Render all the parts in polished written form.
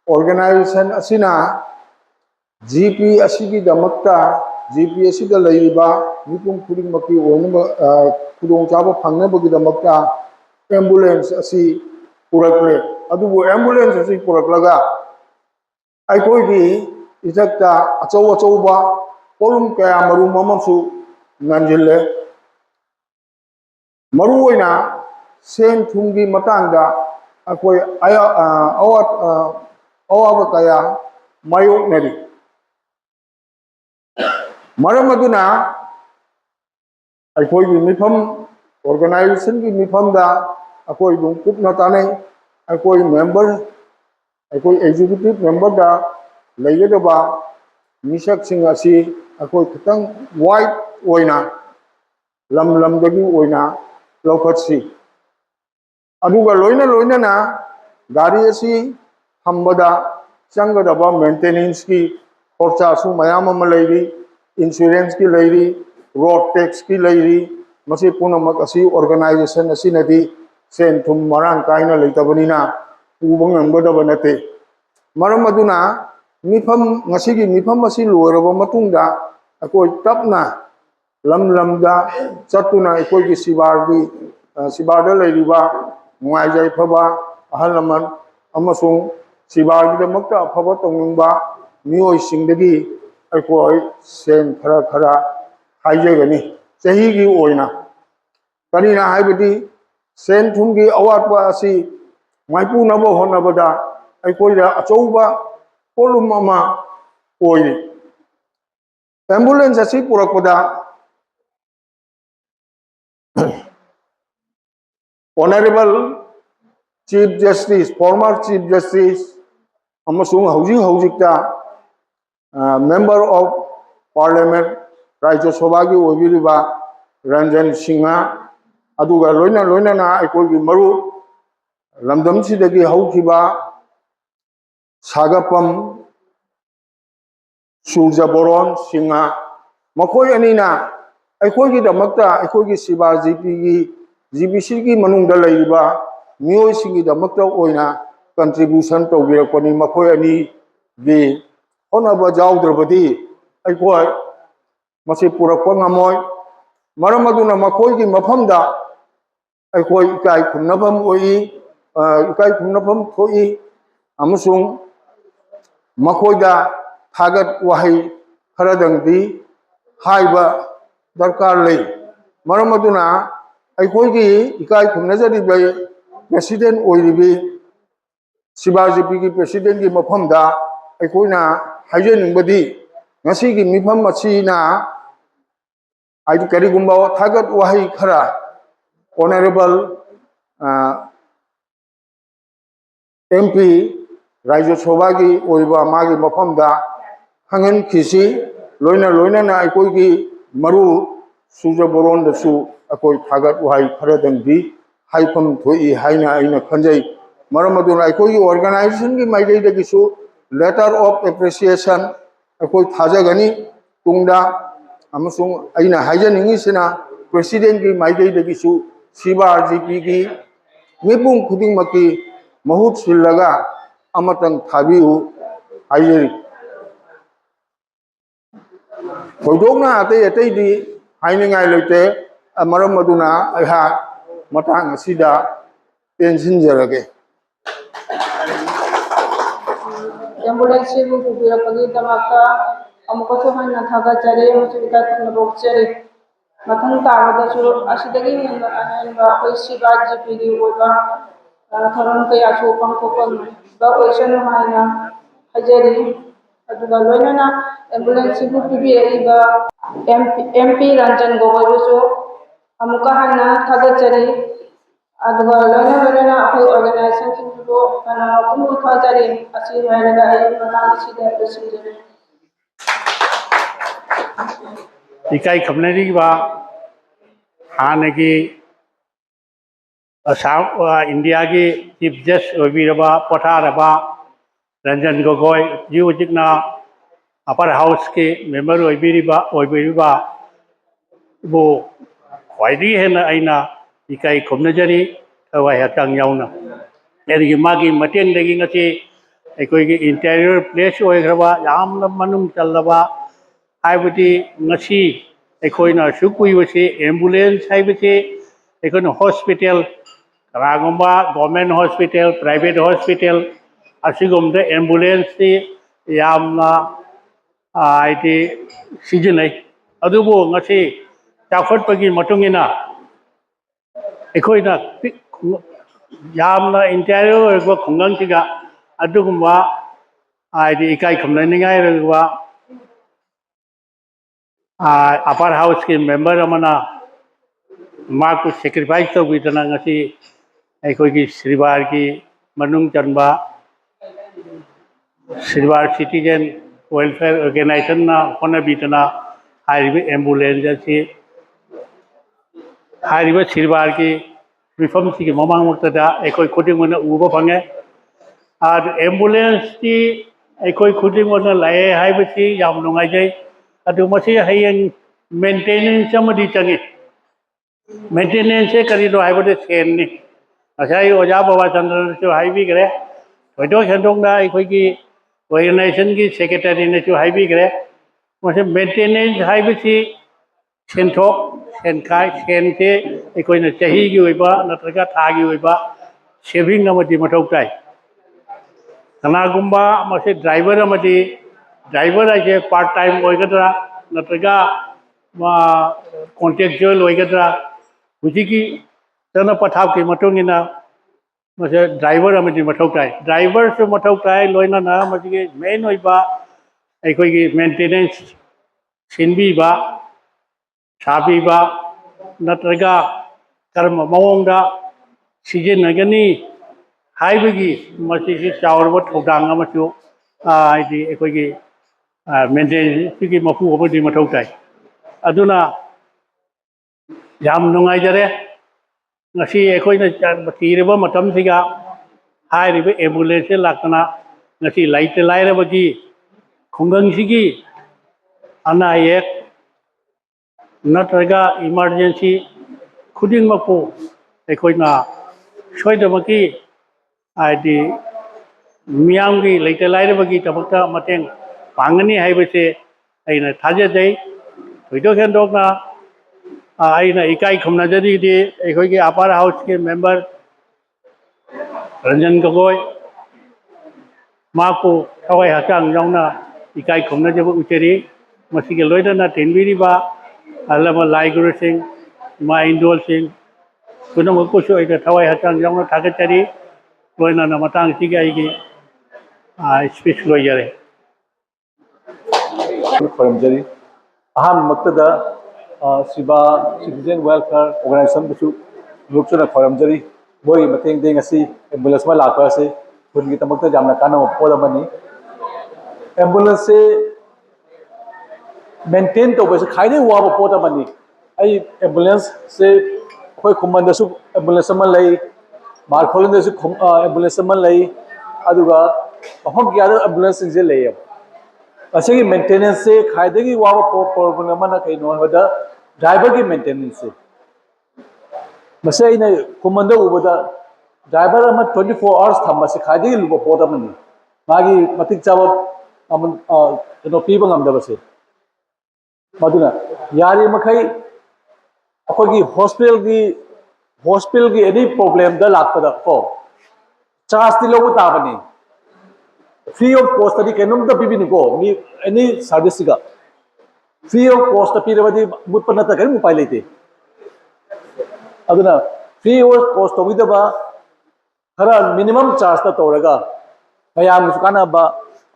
organization asina GP asigi damakta GP asida laiba mipum kuring maki onaba kudong chaba phangna bagi damakta ambulance asi purakle adubu ambulance asi puraklaga ai koi gi ijakta achaw achawba polum kaya marum mamamsu nanjille maru oina sen thumgi matangda akoi awaba kaya mayok nari maram aduna akoi gi mifam organization gi mifam da akoi dung kupna tanai akoi member akoi executive member da leigedaba misak sing asi akoi khitang wide oina lam dagi oina lokhatsi aduga loina na gari asi hambada changadaba maintenance ki khorcha su mayam ama leiri insurance ki leiri road tax ki leiri masi punamak asi organization asi nadi sen thum marang kaina leitabanina ubang ngamgadaba nate maram aduna mifam ngasigi mifam asi loiraba matungda akoi tapna lam da chatuna akoi gi sibarda leiriba ngai phaba ahalaman amasung sibar gi damakta phaba tongingba mioi singdagi akoi sen khara haijagani chahi gi oina kanina haibadi sen thumgi awatpa asi maipu nabo honabada akoi da achouba polum ama oiri ambulance asi purakpada Honorable Chief Justice, former Chief Justice, amasung haujikta Member of Parliament, Rajya Sabha gi obiriba Ranjan Singha, aduga loina na aikoi gi maru lamdam sidagi haukiba Sagapam Surjaboron Singha, makoi anina aikoi gi damakta aikoi gi Siba GP gi GBC ki manungda laiba mioi singi damakta oina contribution tawbirakpani makoi ani gi honaba jawdrabadi aikoi masi purakpa ngamoi maram aduna makoi gi mafamda aikoi ikai khumnabam thoi amasung makoida thagat wahai kharadangdi haiba darkar lei maram aduna aikoi gi ikai khumnajari bai president oiribi Sibajipi ki president ki mafamda aikoina haijeningbadi ngasi gi mifam machina ai karigumba thagat wahai khara honorable MP Rajya Sabha gi oiba magi mafamda hangen khisi loina na aikoi gi maru Surjaboron da su akoi thagat wahai kharadangdi haifam thoi haina aina khanjai maram aduna akoi organization gi maidai dagi su letter of appreciation akoi thajagani tungda amasung aina haijaningi sina president gi maidai dagi su Siba GP gi mipung khuding maki mahut sillaga amatang thabiu haijari Kodongna atei di hainingai leite maram aduna aiha matang asida tension jarage ambulance bu kubira pagi tamaka amuka to hanna thaga jare musuka khna bokchare mathang tawada su asidagi henna anba koi sibaji pigi oba tharon kai achu pangthokon ba oisan haina hajari aduga loinana ambulance bu kubira MP Ranjan Gogoi su amuka hanna thaga jare aduga loina akoi organization kindu kana kumu thajari asi hainaga ai matang sida president ikai khamnari ba hanagi Assam India ki Chief Justice obiraba potharaba Ranjan Gogoi jiujikna upper house ke member obiriba bu khwaidi hena aina ikai khomnajari thawai hatang yauna eri magi mateng dagi ngati ꯑꯩꯈꯣꯏꯒꯤ interior place ꯑꯣꯏꯈ꯭ꯔꯕ ꯌꯥꯝꯅ ꯃꯅꯨꯡ ꯆꯜꯂꯕ ꯍꯥꯏꯕꯗꯤ ꯉꯁꯤ ꯑꯩꯈꯣꯏꯅ ꯑꯁꯨꯛ ꯀꯨꯏꯕꯁꯤ ambulance ꯍꯥꯏꯕꯁꯤ ꯑꯩꯈꯣꯏꯅ hospital ꯀꯅꯥꯒꯨꯝꯕ ꯒꯣꯔꯃꯦꯟ ꯍꯣꯁꯄꯤꯇꯥꯜ ꯄ꯭ꯔꯥꯏꯚꯦꯠ ꯍꯣꯁꯄꯤꯇꯥꯜ ꯑꯁꯤꯒꯨꯝꯕꯗ ꯑꯦꯝꯕꯨꯂꯦꯟꯁꯁꯤ ꯌꯥꯝꯅ ꯍꯥꯏꯗꯤ ꯁꯤꯖꯤꯟꯅꯩ ꯑꯗꯨꯕꯨ ꯉꯁꯤ ꯆꯥꯎꯈꯠꯄꯒꯤ ꯃꯇꯨꯡ ꯏꯟꯅ ꯑꯩꯈꯣꯏꯅ ꯌꯥꯝꯅ ꯏꯟꯇꯦꯔꯤꯌꯔ ꯑꯣꯏꯕ ꯈꯨꯡꯒꯪꯁꯤꯒ ꯑꯗꯨꯒꯨꯝꯕ ꯍꯥꯏꯗꯤ ꯏꯀꯥꯏ ꯈꯨꯝꯅꯅꯤꯡꯉꯥꯏ ꯑꯣꯏꯕ ꯑꯄꯔ ꯍꯥꯎꯁꯀꯤ ꯃꯦꯝꯕꯔ ꯑꯃꯅ ꯃꯥꯛꯄꯨ ꯁꯦꯀ꯭ꯔꯤꯐꯥꯏꯁ ꯇꯧꯕꯤꯗꯅ ꯉꯁꯤ ꯑꯩꯈꯣꯏꯒꯤ ꯁꯤꯜꯚꯔꯒꯤ ꯃꯅꯨꯡ ꯆꯟꯕ ꯁꯤꯜꯚꯔ ꯁꯤꯇꯤꯖꯦꯟ ꯋꯦꯜꯐꯦꯌꯔ ꯑꯣꯔꯒꯅꯥꯏꯖꯦꯁꯟꯅ ꯍꯣꯠꯅꯕꯤꯗꯅ ꯍꯥꯏꯔꯤꯕ ꯑꯦꯝꯕꯨꯂꯦꯟꯁ ꯑꯁꯤ ꯍꯥꯏꯔꯤꯕ ꯁꯤꯜꯚꯔꯒꯤ ꯃꯤꯐꯝꯁꯤꯒꯤ ꯃꯃꯥꯡꯃꯛꯇꯗ ꯑꯩꯈꯣꯏ ꯈꯨꯗꯤꯡꯃꯛꯅ ꯎꯕ ꯐꯪꯉꯦ ꯑꯦꯝꯕꯨꯂꯦꯟꯁꯇꯤ ꯑꯩꯈꯣꯏ ꯈꯨꯗꯤꯡꯃꯛꯅ ꯂꯥꯛꯑꯦ ꯍꯥꯏꯕꯁꯤ ꯌꯥꯝ ꯅꯨꯡꯉꯥꯏꯖꯩ ꯑꯗꯨ ꯃꯁꯤ ꯍꯌꯦꯡ ꯃꯦꯟꯇꯦꯅꯦꯟꯁ ꯑꯃꯗꯤ ꯆꯪꯏ ꯃꯦꯟꯇꯦꯅꯦꯟꯁꯁꯦ ꯀꯔꯤꯅꯣ ꯍꯥꯏꯕꯗ ꯁꯦꯟꯅꯤ ꯉꯁꯥꯏ ꯑꯣꯖꯥ ꯕꯕꯥꯆꯟꯗ꯭ꯔꯅꯁꯨ ꯍꯥꯏꯕꯤꯈ꯭ꯔꯦ ꯊꯣꯏꯗꯣꯛ ꯍꯦꯟꯗꯣꯛꯅ ꯑꯩꯈꯣꯏꯒꯤ ꯑꯣꯔꯒꯅꯥꯏꯖꯦꯁꯟꯒꯤ ꯁꯦꯀ꯭ꯔꯦꯇꯔꯤꯅꯁꯨ ꯍꯥꯏꯕꯤꯈ꯭ꯔꯦ ꯃꯁꯤ ꯃꯦꯟꯇꯦꯅꯦꯟꯁ ꯍꯥꯏꯕꯁꯤ ꯁꯦꯟꯊꯣꯛ ꯁꯦꯟꯈꯥꯏ ꯁꯦꯟꯁꯦ ꯑꯩꯈꯣꯏꯅ ꯆꯍꯤꯒꯤ ꯑꯣꯏꯕ ꯅꯠꯇ꯭ꯔꯒ ꯊꯥꯒꯤ ꯑꯣꯏꯕ ꯁꯦꯚꯤꯡ ꯑꯃꯗꯤ ꯃꯊꯧ ꯇꯥꯏ ꯀꯅꯥꯒꯨꯝꯕ ꯃꯁꯤ ꯗ꯭राꯏꯚꯔ ꯑꯃꯗꯤ ड्राइवर है पार्ट टाइम होगद्रा नत्रगा कॉन्टेक्चुअल होगद्रा हुजिकी तना पथाव की मतोंगिना मसे ड्राइवर अमदी मथौ ताई ड्राइवर से मथौ ताई लोइना ना मजिगे मेन होइबा अखोइगी मेंटेनेंस सिनबीबा साबीबा नत्रगा कर्म मवोंदा सिजिनगनी हाइबगी मसिसी चावरबो थौदांग अमसु आइदि अखोइगी मेंटेनेंस की मफु अमदी मथौ ताई अदुना याम नुंगाइजरे ngasi ekhoi na tireba matam siga hairibe ambulance lakna ngasi laite laire bagi khungang sigi ana ek natraga emergency khuding mapu ekhoi na soida bagi aidi miyam gi laite laire bagi tabakta mateng pangani haibese aina thaje dei thoido khendok na आइना इकाई खमना जदी दी एखोई के upper house के member Ranjan Gogoi माको थवाई हचांग जाउना इकाई खमना जब उचेरी मसी के लोइदना टेनबिरिबा अल्लामा लाइगुरु सिंह मा इंदोल सिंह कुनम कुसु इते थवाई हचांग जाउना थागचरी लोइना न मतांग सिगे आइगे स्पीच लोइजरे खरमजरी अहम मक्तदा सिबा सिटीजन वेलफेयर ऑर्गेनाइजेशन बसु ग्रुपसुना खरमजरी मोई मतेंग देंग असि एम्बुलेंस मा लाखा से खुनगी तमक्ता जामना काना पोदमनी एम्बुलेंस से मेंटेन तो बस खाइदे वाबो पोदमनी आई एम्बुलेंस से कोई खुमन दसु एम्बुलेंस मा लई मारखोलन दसु एम्बुलेंस मा लई अदुगा अहम ग्यादा एम्बुलेंस जे लई असेगी मेंटेनेंस से खाइदेगी वाबो पोरबन मना कइनो हदा ड्राइवर की मेंटेनेंस से मसे इन कुमंद उबदा ड्राइवर 24 आवर्स थम से खाइदेगी लुबो पोदमनी मागी मतिक चाव अमन नो पीब ngam मदुना यारी मखै अखोगी हॉस्पिटल की एनी प्रॉब्लम द लापदा को चार्ज ति लोबो ताबनी फ्री ऑफ कॉस्ट तरी केनम द पीबी निको मी एनी सर्विस का फ्री ऑफ कॉस्ट पीरबदी मुत्पन्न त करी उपाय लेते अदुना फ्री ऑफ कॉस्ट तोगिदबा खरा मिनिमम चार्ज त तोरगा मयाम सुकानाबा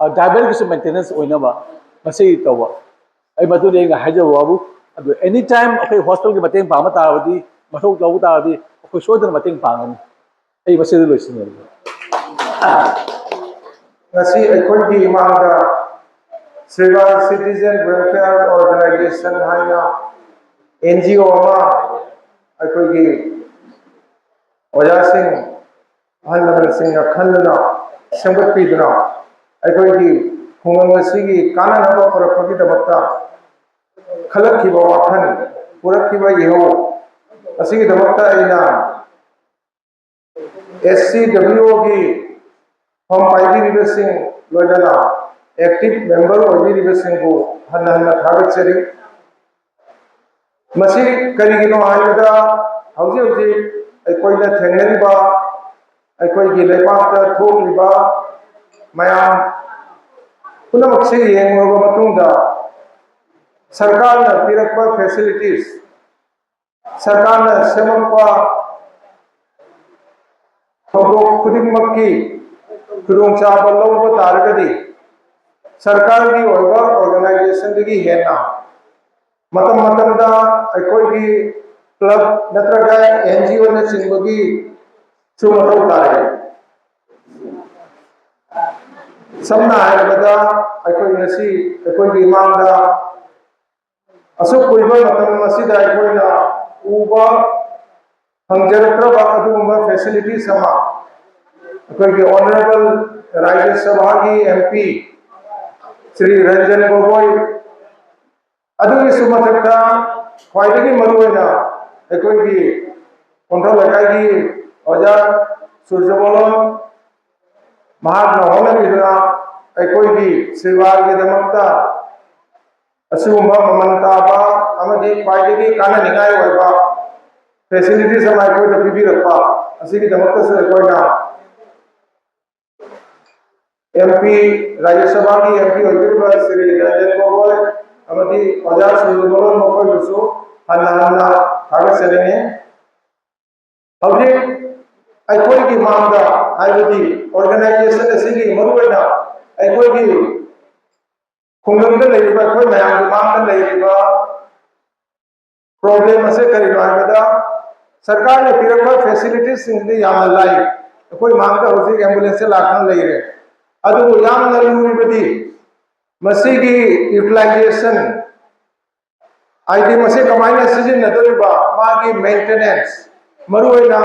ड्राइवर की मेंटेनेंस ओइनाबा मसे तोबा आई मदु देंग हाइजो बाबू अदु एनी टाइम अखै हॉस्पिटल की मतेंग पामा ताबदी मथौ तोबु ताबदी अखै सोदन मतेंग पांगनी आई मसे लोइसिने ngasi akhoi ki imangda Silver Citizen Welfare Organization haina NGO ma akhoi ki oja sing hanlaman sing khanna sambat pidna akhoi ki khungang asigi kana na parakhi dabakta khalakhi ba wakhan purakhi ba yeho asigi dabakta ina SCWO ki form पाइबिरिबसिंग लोइदना active member ओइबिरिबसिंगु हन्ना हन्ना थागतसरी मसी करिगिनो हाइबदा हौजी हौजी अखोइना थेंगनरिबा अखोइगी लेपाकता थोलिबा मयाम पुनमक्से येंगोबा मतुंगदा सरकार ने पिरक्पा फैसिलिटीज सरकार ने सेमक्पा थोड़ोक खुदिमक्की खुदोंचाबा लौबा तारगदी सरकार की ऑर्गेनाइजेशन की हेना मतम मतमदा अखोइगी क्लब नत्रगा एनजीओ ने चिंबगी सुमतौ तारे समना हायबदा अखोइ नसी अखोइगी मांगदा असुक कुइबा मतम मसीदा अखोइना उबा हंगजरत्रबा अदुगुंबा फैसिलिटी समा अखोइगी ऑनरेबल राज्य सभा की एमपी श्री रंजन गोगोई अदुगी सुमथक्ता ख्वाइदगी मरुओइना अखोइगी कोंथल लकाइगी ओजा सूर्यबोलन महात्मा होनबिदुना अखोइगी सेवागी दमक्ता असुगुंबा ममन ताबा अमदी ख्वाइदगी काननिगाय ओइबा फैसिलिटी समा अखोइदा पिबिरक्पा असिगी दमक्ता से अखोइना एमपी राज्यसभा की एमपी होइबिरबा श्री रंजन गोगोई अमदी ओजा सूर्यबोलन मखोइबुसु हन्ना हन्ना थागतसरिने हौजी अखोइगी मांगदा हाइबदी ऑर्गेनाइजेशन असिगी मरुओइना अखोइगी खुंगंगदा लेरिबा अखोइ मयामगी मांगदा लेरिबा प्रॉब्लम असे करिनो हाइबदा सरकार ने पिरक्पा फैसिलिटीज सिंगदी यामना लाई अखोइ मांगदा हौजी एम्बुलेंस से लाखन लेरे अदुबु यामना लुरिबदी मसीगी यूटिलाइजेशन आईडी मसे कमाइना सिजिन्नदोरिबा मागी मेंटेनेंस मरुओइना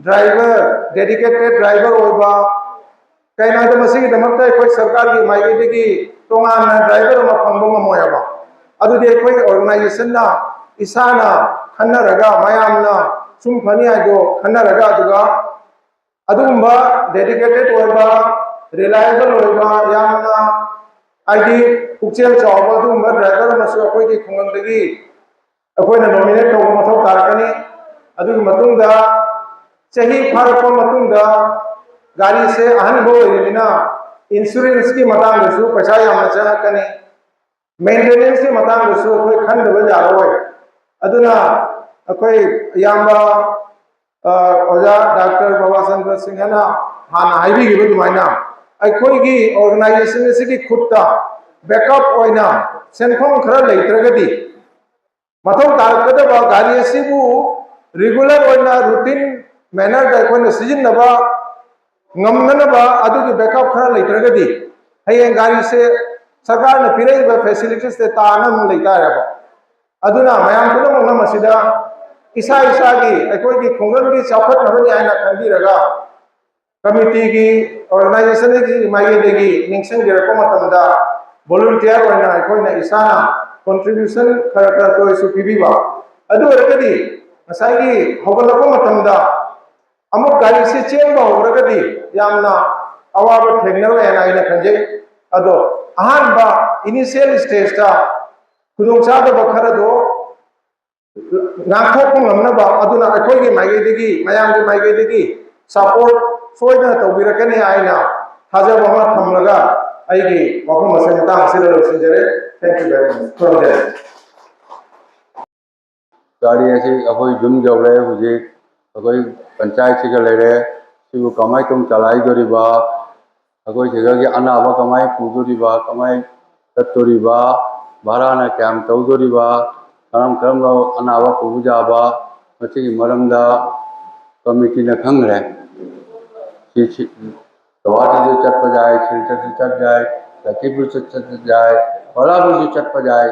ड्राइवर डेडिकेटेड ड्राइवर होइबा कैनाद मसीगी दमक्ता अखोइ सरकार की माइगेदगी तोंगाना ड्राइवर अमा फंगबा ममोयाबा अदुदि अखोइ ऑर्गेनाइजेशन ना इसाना खन्नरगा मयामना सुम फनी आइदो खन्नरगा अदुगा अदुगुंबा डेडिकेटेड होइबा रिलायबल होइबा यामना आईडी पुक्चेल चावबा अदुगुंबा ड्राइवर अमसु अखोइगी खुंगंदगी अखोइना नॉमिनेट तौबा मथौ तारकनी अदुगी मतुंगदा चही फारकपा मतुंगदा गाड़ी से अहनबो ओइरिमिना इंश्योरेंस की मतांगसु पैसा यामना चंगकनी मेंटेनेंस की मतांगसु अखोइ खंदबा यारोय अदुना अखोइ यामबा ओजा डॉक्टर बाबा चंद्र सिंहना हाना हाइबिगिबो दुमाइना अखोइगी ऑर्गेनाइजेशन से खुदता बैकअप ओइना सेंफम खरा लेत्रगदी मथौ तारकदबा गाड़ी असिबु रेगुलर ओइना रूटीन मैनर दा अखोइना सिजिन्नबा ngамननबा अदुगी बैकअप खरा लेत्रगदी हयें गाड़ी से सरकार ने पिरेबा फैसिलिटीज ते तानम लेतारबा अदुना मयाम पुनमना मसिदा इसा इसागी अखोइगी खुंगंगी चाफतनबनि आइना खंबीरगा कमिटी की ऑर्गेनाइजेशन की माइगेदगी निंगसंगिरको मतमदा वॉलंटियर होइना अखोइना इसाना कंट्रीब्यूशन खरा खरा तोइसु पिबिबा अदु रगदी मसाइगी होगलको मतमदा अमुक गाड़ी से चेंबा होरगदी यामना अवाबा थेंगनरवेना आइना खंजे अदो अहानबा इनिशियल स्टेज ता खुदोंचादबा खरदो नाखोपं नमनबा अदुना अखोइगी माइगेदगी मयामगी माइगेदगी सपोर्ट सोइदना तौबिरकनी आइना थाजब अमा थमलगा आइगी वफम असे मतांग सिदा लोसिंजरे thank you very much from गाड़ी ऐसे अखोई जुम जौरे हुजे अखोई पंचायत से लेरे सिबु कमाई तुम चलाई दोरिबा अखोई जगह के अनाबा कमाई पुदोरिबा कमाई तत्तोरिबा भाराना क्याम तौदोरिबा करम करम अनाबा पुबुजाबा मचिगी मरमदा कमिटी ने खंगरे गवाटी से चट पर जाए छिलटर से चट जाए लकीपुर से चट जाए बलापुर से चट पर जाए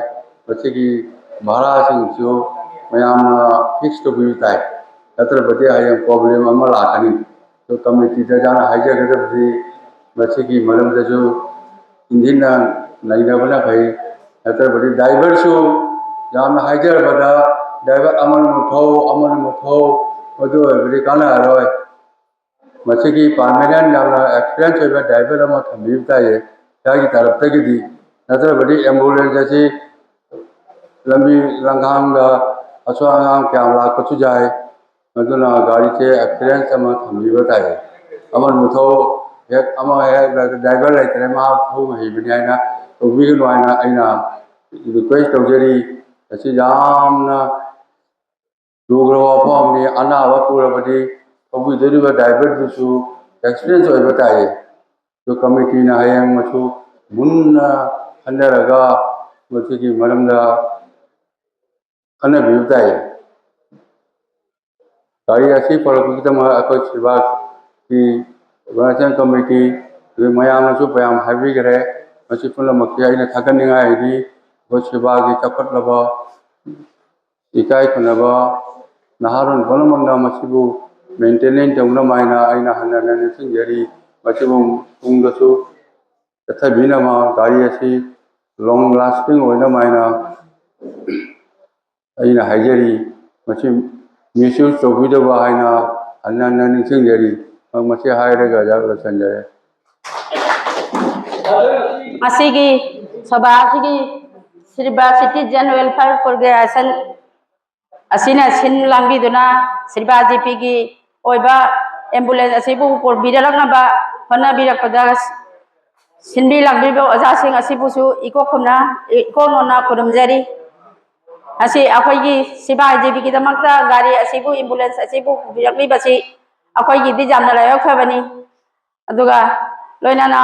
बच्चे की महाराज सिंह जो मैम फिक्स तो भी है नत्र बच्चे हाई प्रॉब्लम अमल आखनी तो कमिटी से जाना हाइजा गदब थी बच्चे की मरम से जो इंजिन नहीं ना बना भाई नत्र बड़ी ड्राइवर शो जहाँ में हाइजर बड़ा ड्राइवर अमन मुठो मधु बड़ी काना रोय ꯃꯁꯤꯒꯤ ꯄꯥꯔꯃꯦꯅꯦꯟ ꯌꯥꯝꯅ ꯑꯦꯛꯁꯄꯤꯔꯤꯌꯦꯟꯁ ꯑꯣꯏꯕ ꯗ꯭राꯏꯚꯔ ꯑꯃ ꯊꯝꯕꯤꯕ ꯇꯥꯏꯌꯦ ꯏꯁꯥꯒꯤ ꯇꯔꯞꯇꯒꯤꯗꯤ ꯅꯠꯇ꯭ꯔꯕꯗꯤ ꯑꯦꯝꯕꯨꯂꯦꯟꯁ ꯑꯁꯤ ꯂꯝꯕꯤ ꯂꯝꯈꯥꯡꯗ ꯑꯁꯣꯏ ꯑꯉꯥꯝ ꯀꯌꯥꯝ ꯂꯥꯛꯄꯁꯨ ꯌꯥꯏ ꯑꯗꯨꯅ ꯒꯥꯔꯤꯁꯦ ꯑꯦꯛꯁꯄꯤꯔꯤꯌꯦꯟꯁ ꯑꯃ ꯊꯝꯕꯤꯕ ꯇꯥꯏꯌꯦ ꯑꯃ ꯃꯊꯧ ꯍꯦꯛ ꯑꯃ ꯍꯦꯛ ꯗ꯭राꯏꯚꯔ ꯂꯩꯇ꯭ꯔꯦ ꯃꯥ ꯊꯧꯕ ꯍꯩꯕꯅꯤ ꯍꯥꯏꯅ ꯇꯧꯕꯤꯒꯅꯨ ꯍꯥꯏꯅ ꯑꯩꯅ ꯔꯤꯀ꯭ꯋꯦꯁ ꯇꯧꯖꯔꯤ ꯑꯁꯤ ꯌꯥꯝꯅ ꯂꯨꯈ꯭ꯔꯕ ꯋꯥꯐꯝꯅꯤ ꯑꯅꯥꯕ ꯄꯨꯔꯕꯗꯤ ꯊꯧꯕꯤꯗꯣꯔꯤꯕ ꯗ꯭राꯏꯚꯔꯗꯨꯁꯨ ꯑꯦꯛꯁꯄꯤꯔꯤꯌꯦꯟꯁ ꯑꯣꯏꯕ ꯇꯥꯏꯌꯦ ꯑꯗꯨ ꯀꯃꯤꯇꯤꯅ ꯍꯌꯦꯡ ꯃꯁꯨ ꯃꯨꯟꯅ ꯈꯟꯅꯔꯒ ꯃꯁꯤꯒꯤ ꯃꯔꯝꯗ खनबीब ताई गाड़ी असी पड़कदमा अखोई सिलवास की ऑर्गेनाइजेशन कमिटी मयामसु पयाम हाइबिगरे मसी पुनमक्ति आइना थागनिंगाइदि अखोई सिलवागी चपटलबा इकाई खुनबा नहारोन पुनमंगना मसीबु मेंटेनेंस तौना माइना आइना हनना निसिंगरी मसीबु तुंगसु तथबिनमा गाड़ी असी लॉन्ग लास्टिंग होइना माइना अइना हाइजरी मसी मिसयूज तौबिदबा हाइना हनना निसिंगरी मसी हाइरगा जागला संजय असीगी सभासीगी श्रीबा सिटीजन वेलफेयर ऑर्गेनाइजेशन असीना सिन लांबीदुना श्रीबा जीपी की ओइबा एम्बुलेंस असीबु पोरबिरलंगबा होनाबिरकदा सिनबी लांबीबो अजासिंग असीबुसु इकोखुना इकोनोना खुरुमजरी असी अखोइगी श्रीबा जीपी की दमकता गाड़ी असीबु एम्बुलेंस असीबु बिरकलीबसी अखोइगी दिजामना लायखबनी अदुगा लोइनाना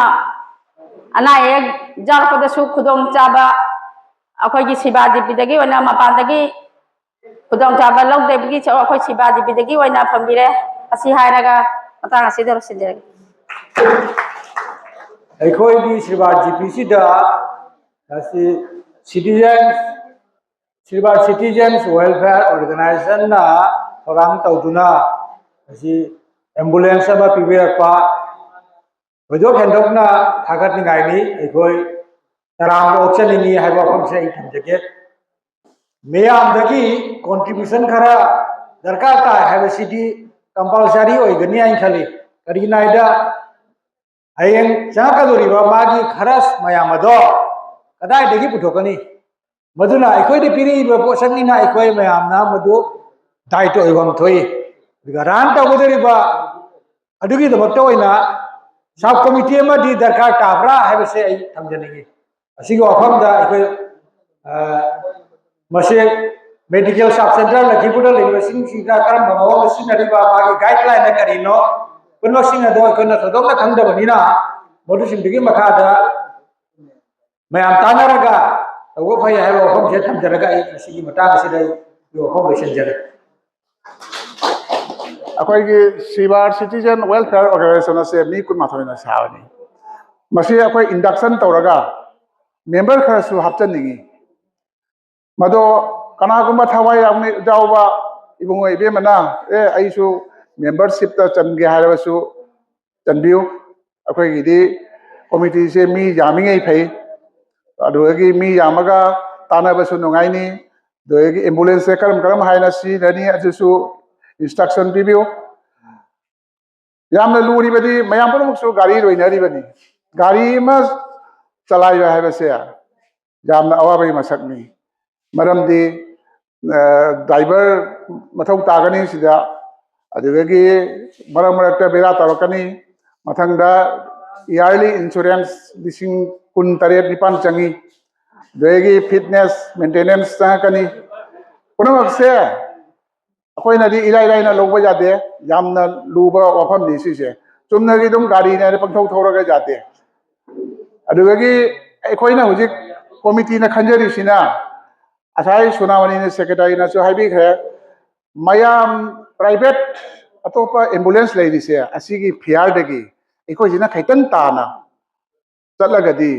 अना एक जारपदसु खुदोंग चाबा अखोइगी श्रीबा जीपीदगी ओना मपानदगी खुदोंग चाबा लौदेबगी अखोइ श्रीबा जीपीदगी ओना फंबिरे असी हायरगा मतांग असीदर सिंजरे अखोइगी श्रीबा जीपीसीदा असी श्रीबा सिटीजन्स वेलफेयर ऑर्गेनाइजेशन ना थोरांग तौदुना असी एम्बुलेंस अमा पिबिरकपा वजो हेंडोकना थागतनिगाइनि अखोइ तरांग ऑक्शनिंगी हाइबा फंसे आई थमजगे मेयामदगी कंट्रीब्यूशन खरा दरकार ता हाइबसिदी कंपलसरी ओइगनि आइन खली करिनाइदा हयें चाकदोरिबा मागी खरस मयामदो कदाइदगी पुथोकनी मधुना अखोइदि पिरिबा पोषणनिना अखोइ मयामना मधु दायित्व ओइबम थोइ रान तौगदरिबा अदुगी दमक्ता ओइना सब कमिटी अमदि दरकार ताब्रा हाइबसे आई थमजनिगी असिगी वाफमदा अखोइ मसे मेडिकल सब सेंटर लखीपुर लेबसिंग सिदा करम ममो सिनरिबा मागी गाइडलाइन करिनो पुनमसिंग अदो अखोइना थदोना खंगदबनिना मधुसिंदगी मखादा मयाम तानरगा वो भाई है वो हम जेठम जरगा इसी मता से यो हम बेसन अखोई श्रीबार सिटीजन वेलफेयर ऑर्गेनाइजेशन से मी कुन माथोइना सावनी मसी अखोई इंडक्शन तौरगा मेंबर खरसु हापचनिंगी मदो कनागुम्बा थवाई यामनि जावबा इबुंगो इबेमना ए आइसु मेंबरशिप ता चनगे हारबसु चनबियु अखोई गिदी कमिटी से मी जामिंगै फै अदुगी मी यामगा तानाबसु नुगाइनी दोगी एम्बुलेंस से करम करम हाइना सी ननी अजुसु इंस्ट्रक्शन पिबियो यामना लुरिबदी मयाम पुनमुसु गाड़ी रोइनरिबनी गाड़ी मा चलाइबा हाइबसे यामना अवाबई मसकनी मरमदी ड्राइवर मथौ तागनी सिदा अदुगी मरम मरक्ता बेरा तरकनी मथंगदा ईयरली इंश्योरेंस लिसिंग कुन तरेट निपान चंगी दोगी फिटनेस मेंटेनेंस चंगकनी पुनमसे अखोइनादि इराय इरायना लौबा जाते यामना लुबा वाफम नि सिसे चुमनगी दुम गाड़ी ने पंथौ थौरगा जाते अदुगी अखोइना हुजिक कमिटी ना खंजरिसिना असाई सुनावनी ने सेक्रेटरी ना सु हाइबी खरे मयाम प्राइवेट अतोपा एम्बुलेंस लेदिसे असिगी फियार दगी अखोइजिना खैतन ताना चलगदी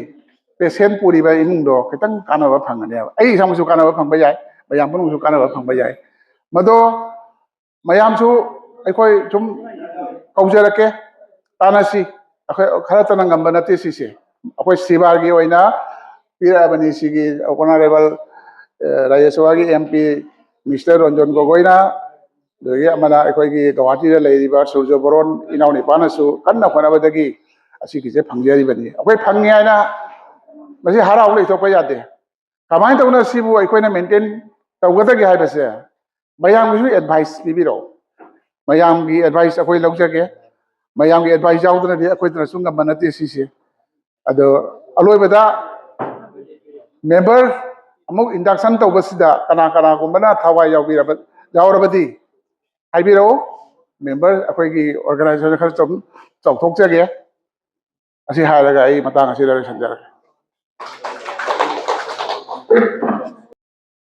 पेशेंट पुरीबा इमुंगदो खैतन कानबा फंगने आई सामसु कानबा फंगबा जाय मयाम पुनुसु कानबा फंगबा जाय मदो मयामसु अखोइ जुम कौजरके तानासी अखोइ खरा तनंगम बनते सिसे अखोइ सिबारगी ओइना पिराबनी सिगी ऑनरेबल राज्यसभा की एमपी मिस्टर रंजन गोगोइना ꯑꯗꯒꯤ ꯑꯃꯅ ꯑꯩꯈꯣꯏꯒꯤ ꯒꯧꯍꯥꯇꯤꯗ ꯂꯩꯔꯤꯕ ꯁꯨꯔꯖ ꯕꯣꯔꯣꯟ ꯏꯅꯥꯎ ꯅꯤꯄꯥꯅꯁꯨ ꯀꯟꯅ ꯍꯣꯠꯅꯕꯗꯒꯤ ꯑꯁꯤꯒꯤꯁꯦ ꯐꯪꯖꯔꯤꯕꯅꯤ ꯑꯩꯈꯣꯏ ꯐꯪꯉꯦ ꯍꯥꯏꯅ ꯃꯁꯤ ꯍꯔꯥꯎ ꯂꯩꯊꯣꯛꯄ ꯌꯥꯗꯦ ꯀꯃꯥꯏꯅ ꯇꯧꯅ ꯁꯤꯕꯨ ꯑꯩꯈꯣꯏꯅ ꯃꯦꯟꯇꯦꯟ ꯇꯧꯒꯗꯒꯦ ꯍꯥꯏꯕꯁꯦ ꯃꯌꯥꯝꯒꯤꯁꯨ ꯑꯦꯗꯚꯥꯏꯁ ꯄꯤꯕꯤꯔꯛꯑꯣ ꯃꯌꯥꯝꯒꯤ ꯑꯦꯗꯚꯥꯏꯁ ꯑꯩꯈꯣꯏ ꯂꯧꯖꯒꯦ ꯃꯌꯥꯝꯒꯤ ꯑꯦꯗꯚꯥꯏꯁ ꯌꯥꯎꯗꯅꯗꯤ ꯑꯩꯈꯣꯏꯗꯅꯁꯨ ꯉꯝꯕ ꯅꯠꯇꯦ ꯁꯤꯁꯦ ꯑꯗꯣ ꯑꯂꯣꯏꯕꯗ ꯃꯦꯝꯕꯔ ꯑꯃꯨꯛ ꯏꯟꯗꯛꯁꯟ ꯇꯧꯕꯁꯤꯗ ꯀꯅꯥꯒꯨꯝꯕꯅ ꯊꯋꯥꯏ ꯌꯥꯎꯔꯕꯗꯤ ꯍꯥꯏꯕꯤꯔꯛꯎ ꯃꯦꯝꯕꯔ ꯑꯩꯈꯣꯏꯒꯤ ꯑꯣꯔꯒꯅꯥꯏꯖꯦꯁꯟ ꯈꯔ ꯆꯥꯎꯊꯣꯛꯆꯒꯦ ꯑꯁꯤ ꯍꯥꯏꯔꯒ ꯑꯩ ꯃꯇꯥꯡ ꯑꯁꯤꯗ ꯂꯣꯏꯁꯤꯟꯖꯔꯒꯦ